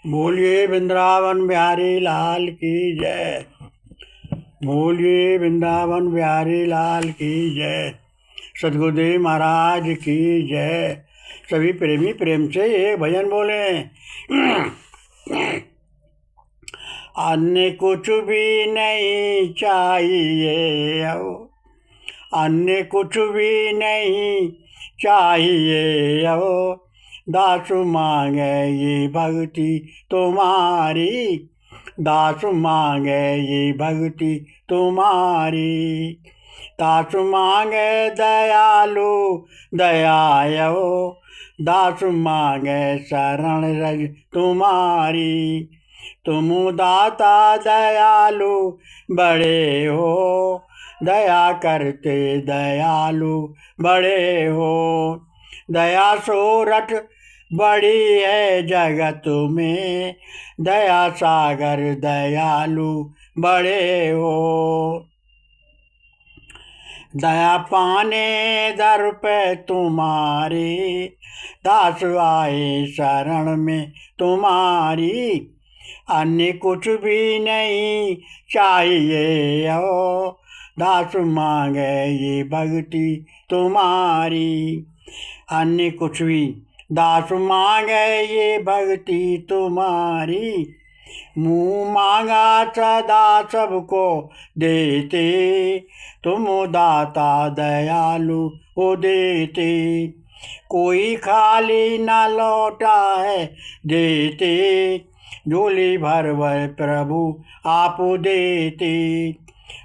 बोलिए वृंदावन बिहारी लाल की जय। बोलिए वृंदावन बिहारी लाल की जय। सद्गुरुदेव महाराज की जय। सभी प्रेमी प्रेम से एक भजन बोले। अन्य कुछ भी नहीं चाहिए, अन्य कुछ भी नहीं चाहिए, दासु मांगे ये भक्ति तुम्हारी, दासु मांगे ये भक्ति तुम्हारी। दासु मांगे दयालु दयायो, दासु मांगे शरण रज तुम्हारी। तुम दाता दयालु बड़े हो, दया करते दयालु बड़े हो। दया सोरठ बड़ी है जगत में, दया सागर दयालु बड़े हो। दया पाने दर पे तुम्हारी, दास आए शरण में तुम्हारी। अन्य कुछ भी नहीं चाहिए, दास मांगे ये भक्ति तुम्हारी। अन्य कुछ भी, दास मांगे ये भक्ति तुम्हारी। मुँह मांगा सदा सबको देते, तुम दाता दयालु हो देते। कोई खाली न लौटा है देते, झोली भर भर प्रभु आप देते।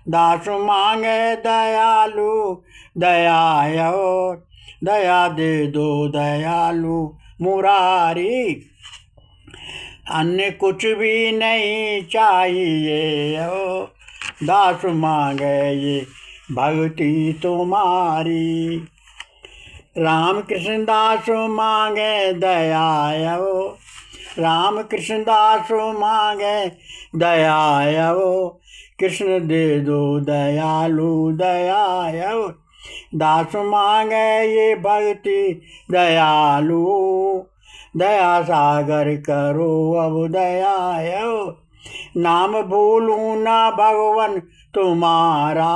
दास मांगे दयालु दयायो, दया दे दो दयालु मुरारी। अन्य कुछ भी नहीं चाहिए, दास मांगे ये भक्ति तुम्हारी। राम कृष्ण दास मांगे दयायो, राम कृष्ण दास मांगे दयायो। कृष्ण दे दो दयालु दयायो, दास मांगे ये भक्ति दयालु। दया सागर करो अब दयायो, नाम भूलूं ना भगवन तुम्हारा।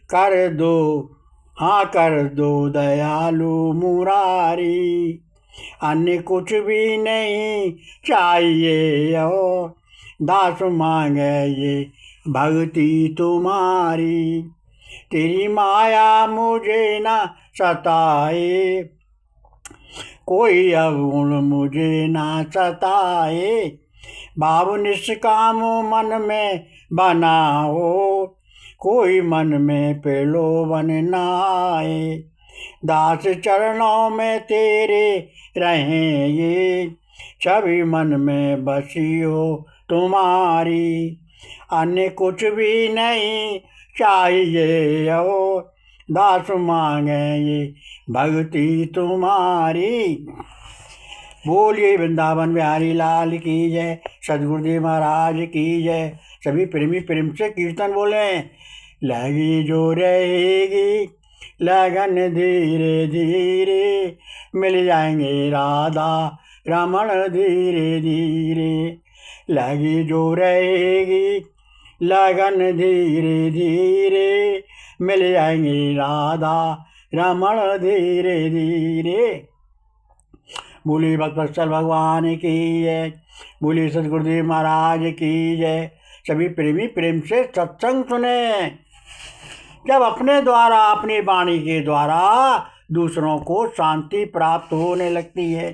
कर दो, हाँ कर दो दयालु मुरारी। अन्य कुछ भी नहीं चाहिए, दास मांगे ये भक्ति तुम्हारी। तेरी माया मुझे ना सताए, कोई अवगुण मुझे ना सताए। भाव निष्काम मन में बनाओ, कोई मन में प्रलोभन ना आए। दास चरणों में तेरे रहें ये, छवि मन में बसी हो तुम्हारी। अन्य कुछ भी नहीं चाहिए, दास मांगे ये भक्ति तुम्हारी। बोलिए वृंदावन बिहारी लाल की जय। सद्गुरुदेव महाराज की जय। सभी प्रेमी प्रेम से कीर्तन बोले। लगी जो रहेगी लगन धीरे धीरे, मिल जाएंगे राधा रमण धीरे धीरे। लगी जो रहेगी लगन धीरे धीरे, मिल जाएंगे राधा रमण धीरे धीरे। बोली भक्तवत्सल भगवान की जय। बोली सद्गुरुदेव महाराज की जय। सभी प्रेमी प्रेम से सत्संग सुने। जब अपने द्वारा, अपनी वाणी के द्वारा दूसरों को शांति प्राप्त होने लगती है,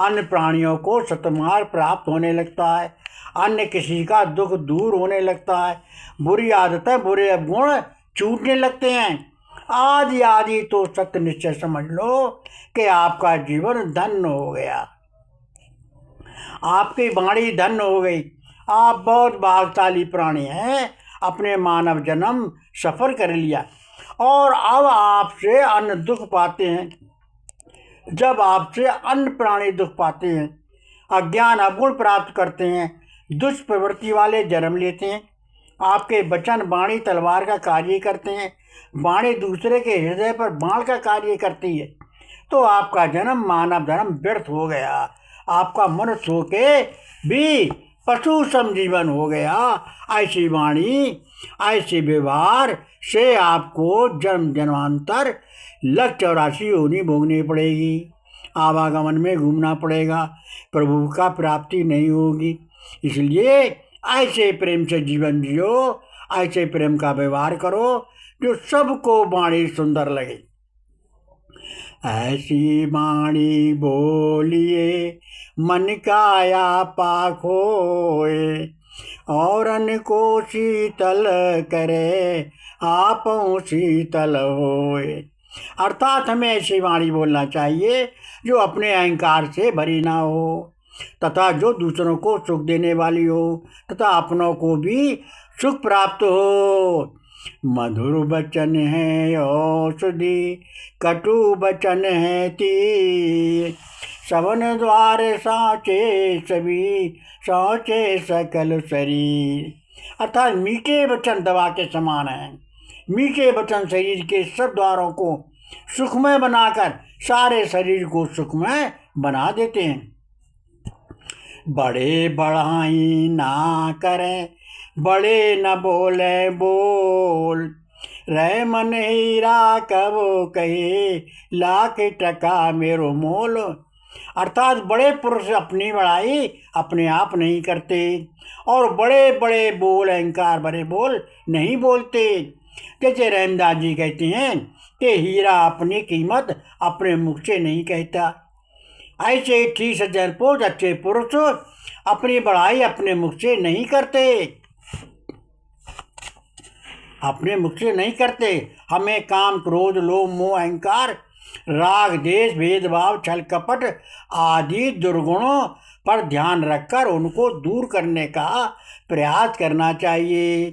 अन्य प्राणियों को सत्मार्ग प्राप्त होने लगता है, अन्य किसी का दुख दूर होने लगता है, बुरी आदतें बुरे अवगुण छूटने लगते हैं, आदि आदि तो सत्य निश्चय समझ लो कि आपका जीवन धन्य हो गया, आपकी वाणी धन्य हो गई। आप बहुत भाग्यशाली प्राणी हैं, अपने मानव जन्म सफल कर लिया और अब आपसे अन्य दुख पाते हैं। जब आपसे अन्य प्राणी दुख पाते हैं, अज्ञान अवगुण प्राप्त करते हैं, दुष्प्रवृत्ति वाले जन्म लेते हैं, आपके वचन वाणी तलवार का कार्य करते हैं, वाणी दूसरे के हृदय पर बाण का कार्य करती है, तो आपका जन्म मानव जन्म व्यर्थ हो गया। आपका मनुष्य होके भी पशु सम जीवन हो गया। ऐसी वाणी ऐसे व्यवहार से आपको जन्म जन्मांतर लक्ष्य और राशि योनि भोगनी पड़ेगी, आवागमन में घूमना पड़ेगा, प्रभु का प्राप्ति नहीं होगी। इसलिए ऐसे प्रेम से जीवन जियो, ऐसे प्रेम का व्यवहार करो जो सबको वाणी सुंदर लगे। ऐसी वाणी बोलिए मन काया पाखोए, औरन को शीतल करे आपों शीतल होए। अर्थात हमें ऐसी वाणी बोलना चाहिए जो अपने अहंकार से भरी ना हो, तथा जो दूसरों को सुख देने वाली हो तथा अपनों को भी सुख प्राप्त हो। मधुर वचन है औषधि, कटु वचन है तीर, सवन द्वार साचे सभी, साचे सकल शरीर। अर्थात मीठे वचन दवा के समान है। मीठे वचन शरीर के सब द्वारों को सुखमय बनाकर सारे शरीर को सुखमय बना देते हैं। बड़े बढ़ाई ना करें, बड़े न बोले बोल, रह मन हीरा कबो कहे, लाख टका मेरो मोल। अर्थात बड़े पुरुष अपनी बड़ाई अपने आप नहीं करते और बड़े बड़े बोल अहंकार भरे बोल नहीं बोलते। जैसे रहमदास जी कहते हैं कि हीरा अपनी कीमत अपने मुख से नहीं कहता, ऐसे ठीक सज्जन पुरुष अच्छे पुरुष अपनी बड़ाई अपने मुख से नहीं करते, अपने मुख से नहीं करते। हमें काम क्रोध लोभ मोह अहंकार राग देश भेदभाव छल कपट आदि दुर्गुणों पर ध्यान रखकर उनको दूर करने का प्रयास करना चाहिए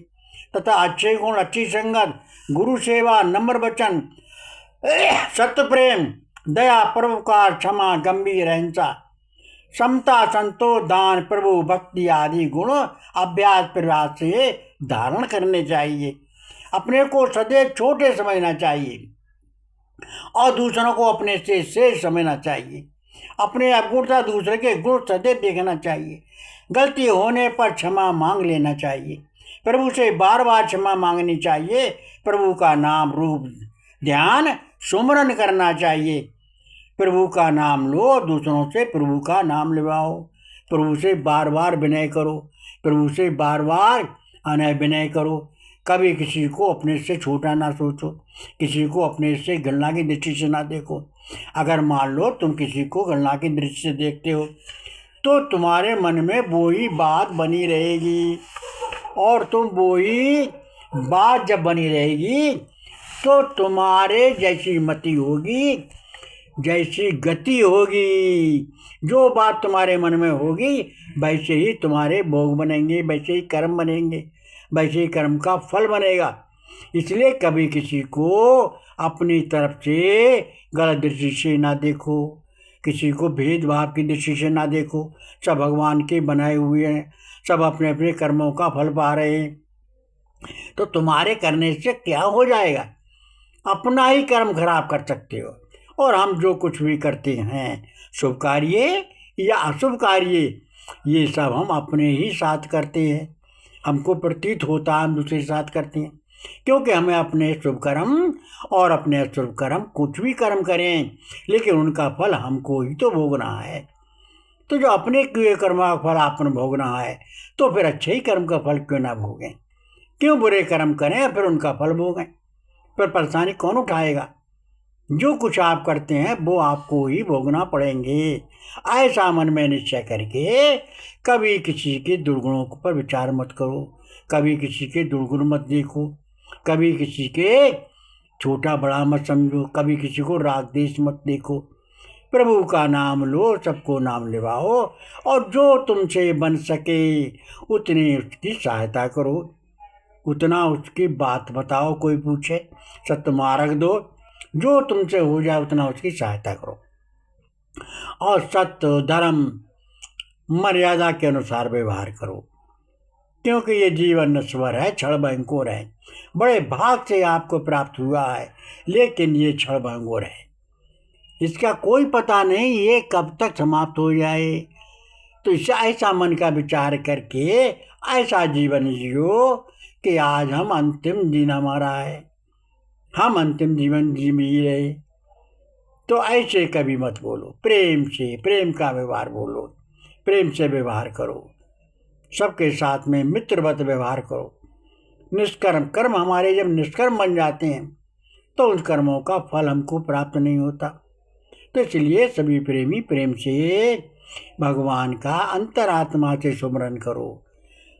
तथा अच्छे गुण अच्छी संगत गुरु सेवा नम्र वचन सत्य प्रेम दया परोपकार क्षमा गंभीर अहिंसा समता संतोष दान प्रभु भक्ति आदि गुण अभ्यास प्रयास से धारण करने चाहिए। अपने को सदैव छोटे समझना चाहिए और दूसरों को अपने से श्रेष्ठ समझना चाहिए। अपने अवगुणता दूसरे के गुण सदैव देखना चाहिए। गलती होने पर क्षमा मांग लेना चाहिए। प्रभु से बार बार क्षमा मांगनी चाहिए। प्रभु का नाम रूप ध्यान सुमरन करना चाहिए। प्रभु का नाम लो, दूसरों से प्रभु का नाम लिवाओ। प्रभु से बार बार विनय करो, प्रभु से बार बार अनय विनय करो। कभी किसी को अपने से छोटा ना सोचो, किसी को अपने से घृणा की दृष्टि से ना देखो। अगर मान लो तुम किसी को घृणा की दृष्टि से देखते हो तो तुम्हारे मन में वो ही बात बनी रहेगी, और तुम वो ही बात जब बनी रहेगी तो तुम्हारे जैसी मति होगी, जैसी गति होगी, जो बात तुम्हारे मन में होगी वैसे ही तुम्हारे भोग बनेंगे, वैसे ही कर्म बनेंगे, वैसे ही कर्म का फल बनेगा। इसलिए कभी किसी को अपनी तरफ से गलत दृष्टि से ना देखो, किसी को भेदभाव की दृष्टि से ना देखो। सब भगवान के बनाए हुए हैं, सब अपने अपने कर्मों का फल पा रहे हैं। तो तुम्हारे करने से क्या हो जाएगा? अपना ही कर्म खराब कर सकते हो। और हम जो कुछ भी करते हैं, शुभ कार्य या अशुभ कार्य, ये सब हम अपने ही साथ करते हैं। हमको प्रतीत होता है हम दूसरे के साथ करते हैं, क्योंकि हमें अपने शुभ कर्म और अपने अशुभ कर्म कुछ भी कर्म करें, लेकिन उनका फल हमको ही तो भोगना है। तो जो अपने किए कर्म का फल आपने भोगना है, तो फिर अच्छे ही कर्म का फल क्यों ना भोगें? क्यों बुरे कर्म करें फिर उनका फल भोगें? फिर परेशानी कौन उठाएगा? जो कुछ आप करते हैं वो आपको ही भोगना पड़ेंगे। ऐसा मन में निश्चय करके कभी किसी के दुर्गुणों पर विचार मत करो, कभी किसी के दुर्गुण मत देखो, कभी किसी के छोटा बड़ा मत समझो, कभी किसी को राग देश मत देखो। प्रभु का नाम लो, सबको नाम लिवाओ, और जो तुमसे बन सके उतनी उसकी सहायता करो, उतना उसकी बात बताओ। कोई पूछे सत्य मार्ग दो, जो तुमसे हो जाए उतना उसकी सहायता करो। और सत्य धर्म मर्यादा के अनुसार व्यवहार करो, क्योंकि ये जीवन नश्वर है, क्षण भंगुर है। बड़े भाग से आपको प्राप्त हुआ है, लेकिन ये क्षण भंगुर है। इसका कोई पता नहीं ये कब तक समाप्त हो जाए। तो इससे ऐसा मन का विचार करके ऐसा जीवन जियो कि आज हम अंतिम दिन हमारा है, हम अंतिम जीवन जी रहे। तो ऐसे कभी मत बोलो, प्रेम से, प्रेम का व्यवहार बोलो, प्रेम से व्यवहार करो, सबके साथ में मित्रवत व्यवहार करो। निष्कर्म कर्म हमारे जब निष्कर्म बन जाते हैं तो उन कर्मों का फल हमको प्राप्त नहीं होता। तो इसलिए सभी प्रेमी प्रेम से भगवान का अंतरात्मा से सुमरन करो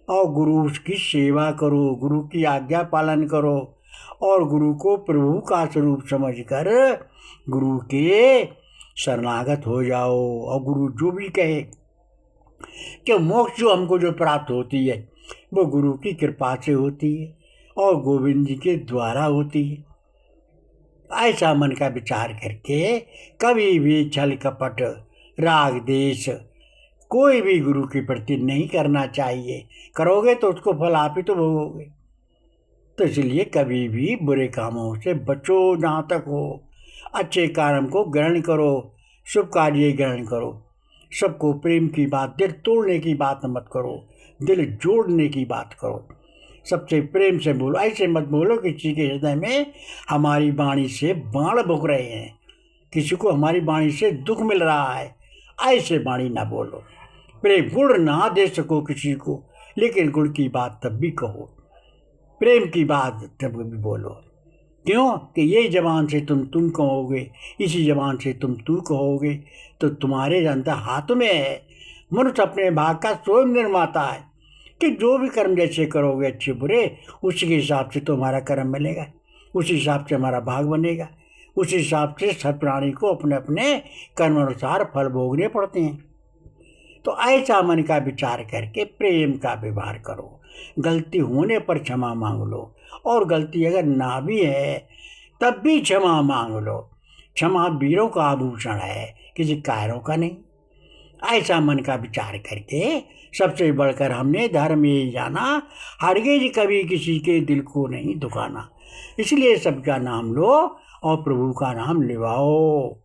और गुरु की सेवा करो, गुरु की आज्ञा पालन करो और गुरु को प्रभु का स्वरूप समझकर गुरु के शरणागत हो जाओ। और गुरु जो भी कहे कि मोक्ष जो हमको जो प्राप्त होती है वो गुरु की कृपा से होती है और गोविंद जी के द्वारा होती है। ऐसा मन का विचार करके कभी भी छल कपट राग देश कोई भी गुरु के प्रति नहीं करना चाहिए। करोगे तो उसको फल आप ही तो भोगोगे। तो इसलिए कभी भी बुरे कामों से बचो जहाँ तक हो, अच्छे कार्य को ग्रहण करो, शुभ कार्य ग्रहण करो, सबको प्रेम की बात, दिल तोड़ने की बात मत करो, दिल जोड़ने की बात करो, सबसे प्रेम से बोलो। ऐसे मत बोलो किसी के हृदय में हमारी वाणी से बाण भुक रहे हैं, किसी को हमारी वाणी से दुख मिल रहा है, ऐसे वाणी ना बोलो। प्रेम गुण ना दे सको किसी को, लेकिन गुण की बात तब भी कहो, प्रेम की बात तब भी बोलो। क्यों कि यही जबान से तुम कहोगे, इसी जबान से तुम तू कहोगे, तो तुम्हारे अंदर हाथ में है। मनुष्य अपने भाग का स्वयं निर्माता है कि जो भी कर्म जैसे करोगे अच्छे बुरे, उसी के हिसाब से तुम्हारा कर्म मिलेगा, उसी हिसाब से हमारा भाग बनेगा, उसी हिसाब से सब प्राणी को अपने अपने कर्म अनुसार फल भोगने पड़ते हैं। तो ऐसा मन का विचार करके प्रेम का व्यवहार करो। गलती होने पर क्षमा मांग लो, और गलती अगर ना भी है तब भी क्षमा मांग लो। क्षमा वीरों का आभूषण है, किसी कायरों का नहीं। ऐसा मन का विचार करके सबसे बढ़कर हमने धर्म ये जाना, हरगिज कभी किसी के दिल को नहीं दुखाना। इसलिए सबका नाम लो और प्रभु का नाम लिवाओ।